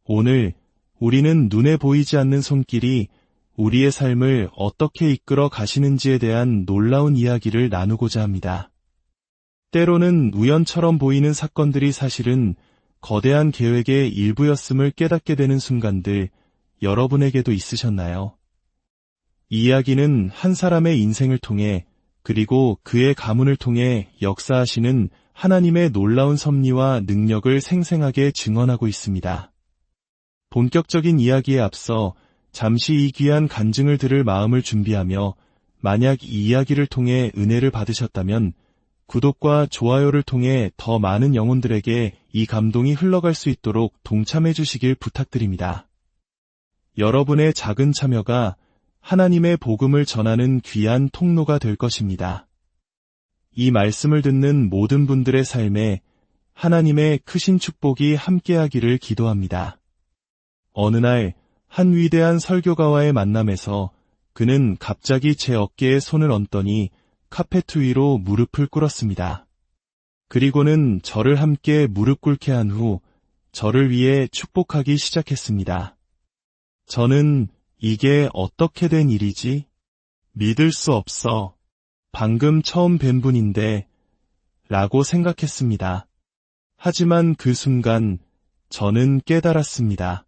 오늘 우리는 눈에 보이지 않는 손길이 우리의 삶을 어떻게 이끌어 가시는지에 대한 놀라운 이야기를 나누고자 합니다. 때로는 우연처럼 보이는 사건들이 사실은 거대한 계획의 일부였음을 깨닫게 되는 순간들, 여러분에게도 있으셨나요? 이 이야기는 한 사람의 인생을 통해 그리고 그의 가문을 통해 역사하시는 하나님의 놀라운 섭리와 능력을 생생하게 증언하고 있습니다. 본격적인 이야기에 앞서 잠시 이 귀한 간증을 들을 마음을 준비하며 만약 이 이야기를 통해 은혜를 받으셨다면 구독과 좋아요를 통해 더 많은 영혼들에게 이 감동이 흘러갈 수 있도록 동참해 주시길 부탁드립니다. 여러분의 작은 참여가 하나님의 복음을 전하는 귀한 통로가 될 것입니다. 이 말씀을 듣는 모든 분들의 삶에 하나님의 크신 축복이 함께하기를 기도합니다. 어느 날 한 위대한 설교가와의 만남에서 그는 갑자기 제 어깨에 손을 얹더니 카페트 위로 무릎을 꿇었습니다. 그리고는 저를 함께 무릎 꿇게 한 후 저를 위해 축복하기 시작했습니다. 저는 이게 어떻게 된 일이지? 믿을 수 없어. 방금 처음 뵌 분인데 라고 생각했습니다. 하지만 그 순간 저는 깨달았습니다.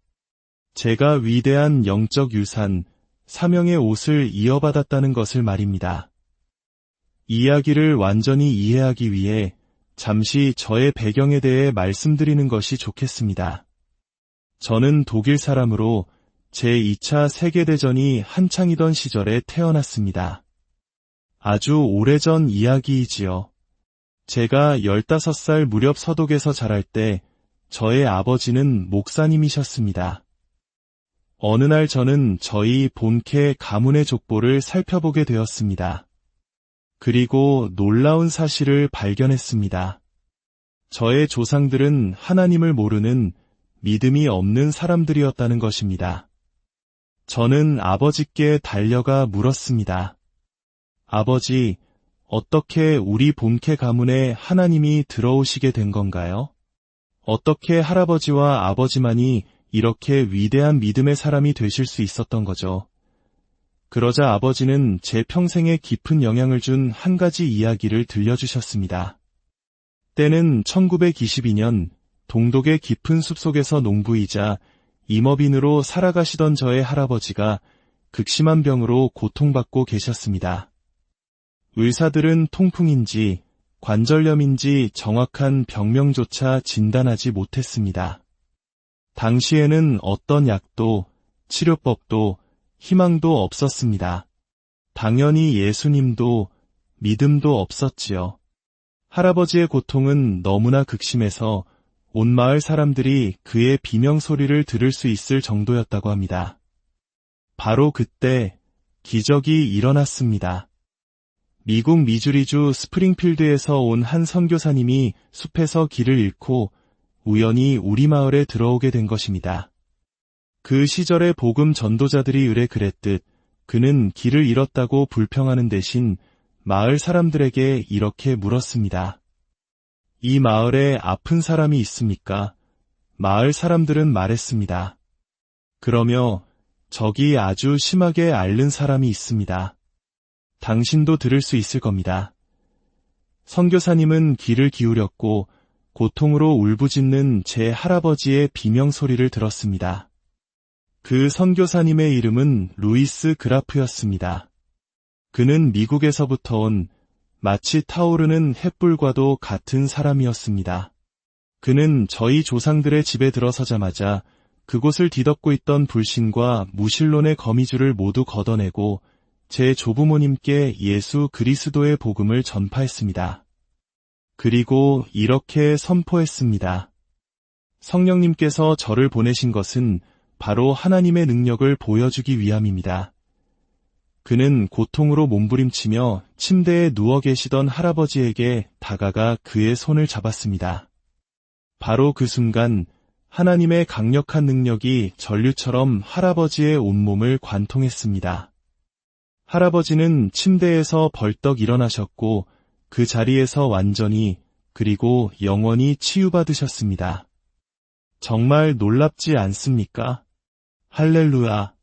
제가 위대한 영적 유산, 사명의 옷을 이어받았다는 것을 말입니다. 이야기를 완전히 이해하기 위해 잠시 저의 배경에 대해 말씀드리는 것이 좋겠습니다. 저는 독일 사람으로 제2차 세계대전이 한창이던 시절에 태어났습니다. 아주 오래전 이야기이지요. 제가 15살 무렵 서독에서 자랄 때 저의 아버지는 목사님이셨습니다. 어느 날 저는 저희 본캐 가문의 족보를 살펴보게 되었습니다. 그리고 놀라운 사실을 발견했습니다. 저의 조상들은 하나님을 모르는 믿음이 없는 사람들이었다는 것입니다. 저는 아버지께 달려가 물었습니다. 아버지, 어떻게 우리 본캐 가문에 하나님이 들어오시게 된 건가요? 어떻게 할아버지와 아버지만이 이렇게 위대한 믿음의 사람이 되실 수 있었던 거죠? 그러자 아버지는 제 평생에 깊은 영향을 준 한 가지 이야기를 들려주셨습니다. 때는 1922년 동독의 깊은 숲속에서 농부이자 임업인으로 살아가시던 저의 할아버지가 극심한 병으로 고통받고 계셨습니다. 의사들은 통풍인지 관절염인지 정확한 병명조차 진단하지 못했습니다. 당시에는 어떤 약도 치료법도 희망도 없었습니다. 당연히 예수님도 믿음도 없었지요. 할아버지의 고통은 너무나 극심해서 온 마을 사람들이 그의 비명소리를 들을 수 있을 정도였다고 합니다. 바로 그때 기적이 일어났습니다. 미국 미주리주 스프링필드에서 온 한 선교사님이 숲에서 길을 잃고 우연히 우리 마을에 들어오게 된 것입니다. 그 시절의 복음 전도자들이 의뢰 그랬듯 그는 길을 잃었다고 불평하는 대신 마을 사람들에게 이렇게 물었습니다. 이 마을에 아픈 사람이 있습니까? 마을 사람들은 말했습니다. 그러며 저기 아주 심하게 앓는 사람이 있습니다. 당신도 들을 수 있을 겁니다. 선교사님은 귀를 기울였고 고통으로 울부짖는 제 할아버지의 비명소리를 들었습니다. 그 선교사님의 이름은 루이스 그라프였습니다. 그는 미국에서부터 온 마치 타오르는 햇불과도 같은 사람이었습니다. 그는 저희 조상들의 집에 들어서자마자 그곳을 뒤덮고 있던 불신과 무신론의 거미줄을 모두 걷어내고 제 조부모님께 예수 그리스도의 복음을 전파했습니다. 그리고 이렇게 선포했습니다. 성령님께서 저를 보내신 것은 바로 하나님의 능력을 보여주기 위함입니다. 그는 고통으로 몸부림치며 침대에 누워 계시던 할아버지에게 다가가 그의 손을 잡았습니다. 바로 그 순간 하나님의 강력한 능력이 전류처럼 할아버지의 온몸을 관통했습니다. 할아버지는 침대에서 벌떡 일어나셨고 그 자리에서 완전히 그리고 영원히 치유받으셨습니다. 정말 놀랍지 않습니까? 할렐루야.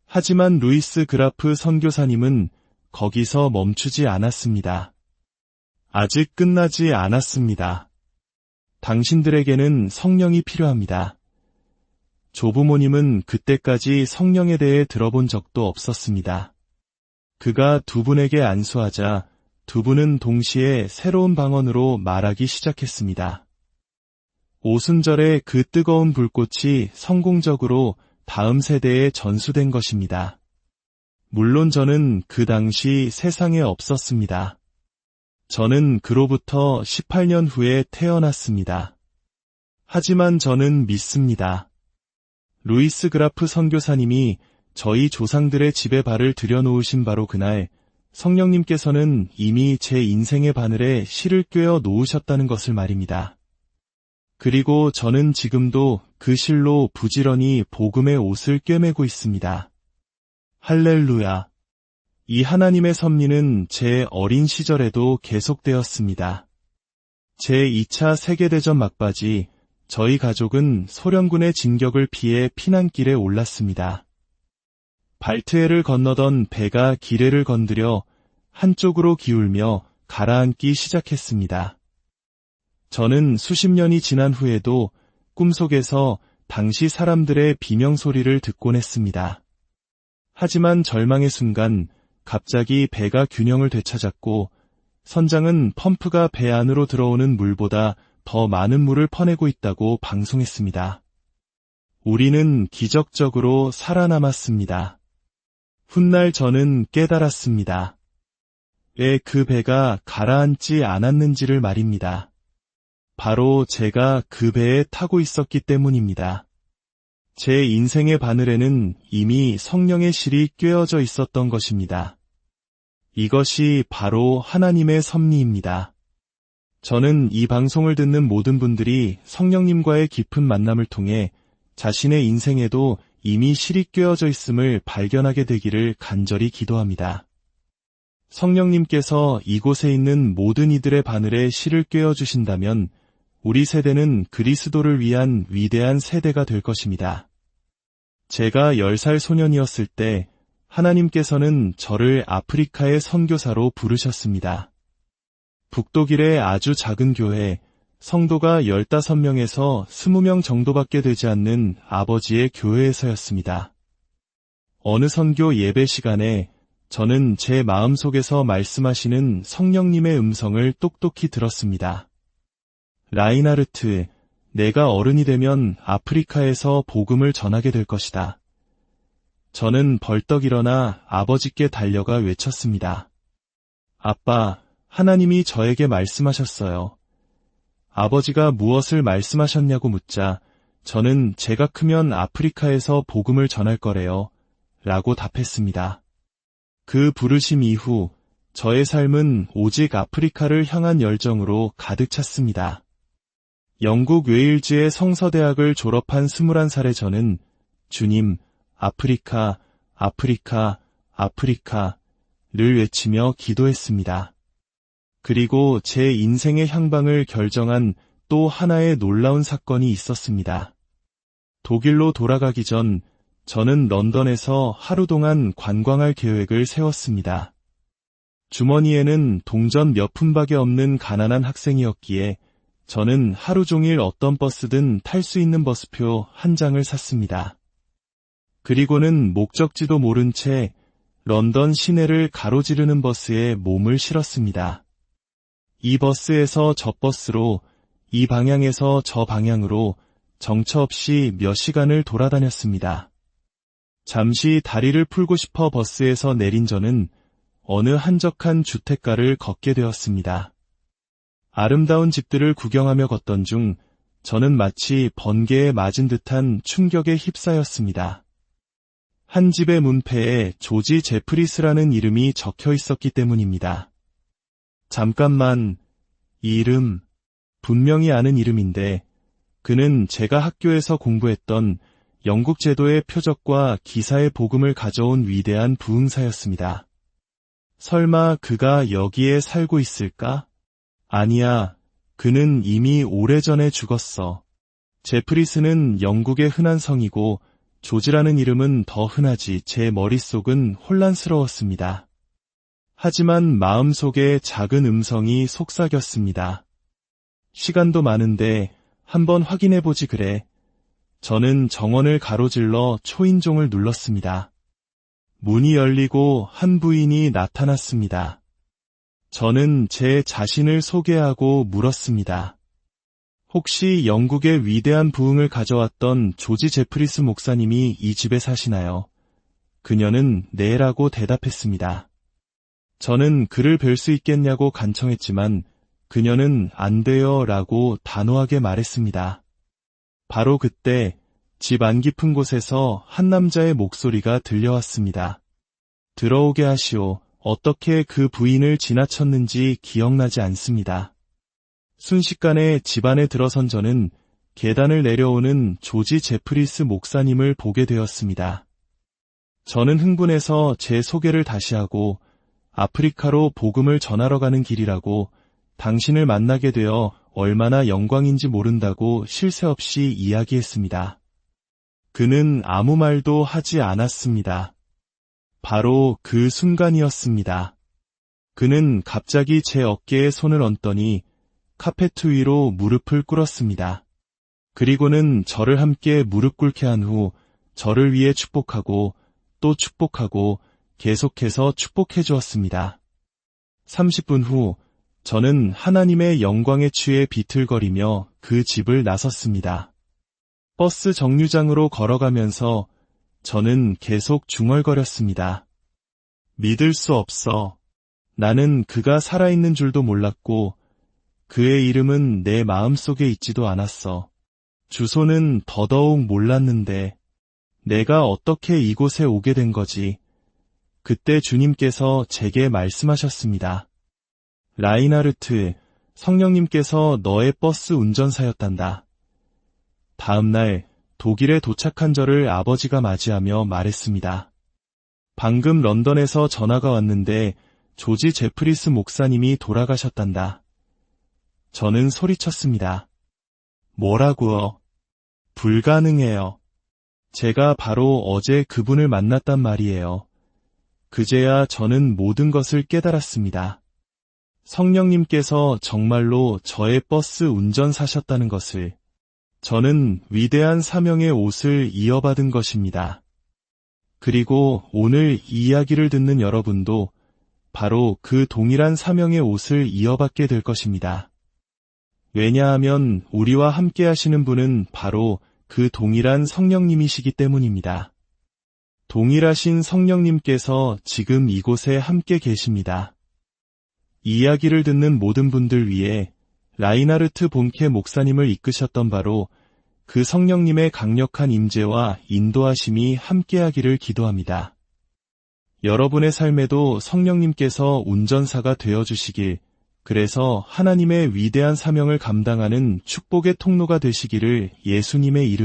하지만 루이스 그라프 선교사님은 거기서 멈추지 않았습니다. 아직 끝나지 않았습니다. 당신들에게는 성령이 필요합니다. 조부모님은 그때까지 성령에 대해 들어본 적도 없었습니다. 그가 두 분에게 안수하자 두 분은 동시에 새로운 방언으로 말하기 시작했습니다. 오순절에 그 뜨거운 불꽃이 성공적으로 다음 세대에 전수된 것입니다. 물론 저는 그 당시 세상에 없었습니다. 저는 그로부터 18년 후에 태어났습니다. 하지만 저는 믿습니다. 루이스 그라프 선교사님이 저희 조상들의 집에 발을 들여놓으신 바로 그날 성령님께서는 이미 제 인생의 바늘에 실을 꿰어 놓으셨다는 것을 말입니다. 그리고 저는 지금도 그 실로 부지런히 복음의 옷을 꿰매고 있습니다. 할렐루야. 이 하나님의 섭리는 제 어린 시절에도 계속되었습니다. 제2차 세계대전 막바지 저희 가족은 소련군의 진격을 피해 피난길에 올랐습니다. 발트해를 건너던 배가 기뢰를 건드려 한쪽으로 기울며 가라앉기 시작했습니다. 저는 수십 년이 지난 후에도 꿈속에서 당시 사람들의 비명소리를 듣곤 했습니다. 하지만 절망의 순간 갑자기 배가 균형을 되찾았고 선장은 펌프가 배 안으로 들어오는 물보다 더 많은 물을 퍼내고 있다고 방송했습니다. 우리는 기적적으로 살아남았습니다. 훗날 저는 깨달았습니다. 왜 그 배가 가라앉지 않았는지를 말입니다. 바로 제가 그 배에 타고 있었기 때문입니다. 제 인생의 바늘에는 이미 성령의 실이 꿰어져 있었던 것입니다. 이것이 바로 하나님의 섭리입니다. 저는 이 방송을 듣는 모든 분들이 성령님과의 깊은 만남을 통해 자신의 인생에도 이미 실이 꿰어져 있음을 발견하게 되기를 간절히 기도합니다. 성령님께서 이곳에 있는 모든 이들의 바늘에 실을 꿰어 주신다면 우리 세대는 그리스도를 위한 위대한 세대가 될 것입니다. 제가 10살 소년이었을 때 하나님께서는 저를 아프리카의 선교사로 부르셨습니다. 북독일의 아주 작은 교회, 성도가 15명에서 20명 정도밖에 되지 않는 아버지의 교회에서였습니다. 어느 선교 예배 시간에 저는 제 마음속에서 말씀하시는 성령님의 음성을 똑똑히 들었습니다. 라인하르트, 내가 어른이 되면 아프리카에서 복음을 전하게 될 것이다. 저는 벌떡 일어나 아버지께 달려가 외쳤습니다. 아빠, 하나님이 저에게 말씀하셨어요. 아버지가 무엇을 말씀하셨냐고 묻자 저는 제가 크면 아프리카에서 복음을 전할 거래요. 라고 답했습니다. 그 부르심 이후 저의 삶은 오직 아프리카를 향한 열정으로 가득 찼습니다. 영국 웨일즈의 성서대학을 졸업한 21살의 저는 주님, 아프리카, 아프리카, 아프리카를 외치며 기도했습니다. 그리고 제 인생의 향방을 결정한 또 하나의 놀라운 사건이 있었습니다. 독일로 돌아가기 전 저는 런던에서 하루 동안 관광할 계획을 세웠습니다. 주머니에는 동전 몇 푼밖에 없는 가난한 학생이었기에 저는 하루 종일 어떤 버스든 탈 수 있는 버스표 한 장을 샀습니다. 그리고는 목적지도 모른 채 런던 시내를 가로지르는 버스에 몸을 실었습니다. 이 버스에서 저 버스로, 이 방향에서 저 방향으로 정처 없이 몇 시간을 돌아다녔습니다. 잠시 다리를 풀고 싶어 버스에서 내린 저는 어느 한적한 주택가를 걷게 되었습니다. 아름다운 집들을 구경하며 걷던 중 저는 마치 번개에 맞은 듯한 충격에 휩싸였습니다. 한 집의 문패에 조지 제프리스라는 이름이 적혀 있었기 때문입니다. 잠깐만, 이 이름, 분명히 아는 이름인데 그는 제가 학교에서 공부했던 영국 제도의 표적과 기사의 복음을 가져온 위대한 부흥사였습니다. 설마 그가 여기에 살고 있을까? 아니야, 그는 이미 오래전에 죽었어. 제프리스는 영국의 흔한 성이고 조지라는 이름은 더 흔하지 제 머릿속은 혼란스러웠습니다. 하지만 마음속에 작은 음성이 속삭였습니다. 시간도 많은데 한번 확인해보지 그래. 저는 정원을 가로질러 초인종을 눌렀습니다. 문이 열리고 한 부인이 나타났습니다. 저는 제 자신을 소개하고 물었습니다. 혹시 영국의 위대한 부흥을 가져왔던 조지 제프리스 목사님이 이 집에 사시나요? 그녀는 네라고 대답했습니다. 저는 그를 뵐 수 있겠냐고 간청했지만 그녀는 안 돼요 라고 단호하게 말했습니다. 바로 그때 집 안 깊은 곳에서 한 남자의 목소리가 들려왔습니다. 들어오게 하시오. 어떻게 그 부인을 지나쳤는지 기억나지 않습니다. 순식간에 집 안에 들어선 저는 계단을 내려오는 조지 제프리스 목사님을 보게 되었습니다. 저는 흥분해서 제 소개를 다시 하고 아프리카로 복음을 전하러 가는 길이라고 당신을 만나게 되어 얼마나 영광인지 모른다고 쉴 새 없이 이야기했습니다. 그는 아무 말도 하지 않았습니다. 바로 그 순간이었습니다. 그는 갑자기 제 어깨에 손을 얹더니 카페트 위로 무릎을 꿇었습니다. 그리고는 저를 함께 무릎 꿇게 한 후 저를 위해 축복하고 또 축복하고 계속해서 축복해 주었습니다. 30분 후 저는 하나님의 영광에 취해 비틀거리며 그 집을 나섰습니다. 버스 정류장으로 걸어가면서 저는 계속 중얼거렸습니다. 믿을 수 없어. 나는 그가 살아있는 줄도 몰랐고 그의 이름은 내 마음속에 있지도 않았어. 주소는 더더욱 몰랐는데 내가 어떻게 이곳에 오게 된 거지? 그때 주님께서 제게 말씀하셨습니다. 라인하르트, 성령님께서 너의 버스 운전사였단다. 다음 날 독일에 도착한 저를 아버지가 맞이하며 말했습니다. 방금 런던에서 전화가 왔는데 조지 제프리스 목사님이 돌아가셨단다. 저는 소리쳤습니다. 뭐라고요? 불가능해요. 제가 바로 어제 그분을 만났단 말이에요. 그제야 저는 모든 것을 깨달았습니다. 성령님께서 정말로 저의 버스 운전사셨다는 것을. 저는 위대한 사명의 옷을 이어받은 것입니다. 그리고 오늘 이 이야기를 듣는 여러분도 바로 그 동일한 사명의 옷을 이어받게 될 것입니다. 왜냐하면 우리와 함께 하시는 분은 바로 그 동일한 성령님이시기 때문입니다. 동일하신 성령님께서 지금 이곳에 함께 계십니다. 이 이야기를 듣는 모든 분들 위해 라인하르트 본케 목사님을 이끄셨던 바로 그 성령님의 강력한 임재와 인도하심이 함께하기를 기도합니다. 여러분의 삶에도 성령님께서 운전사가 되어주시길, 그래서 하나님의 위대한 사명을 감당하는 축복의 통로가 되시기를 예수님의 이름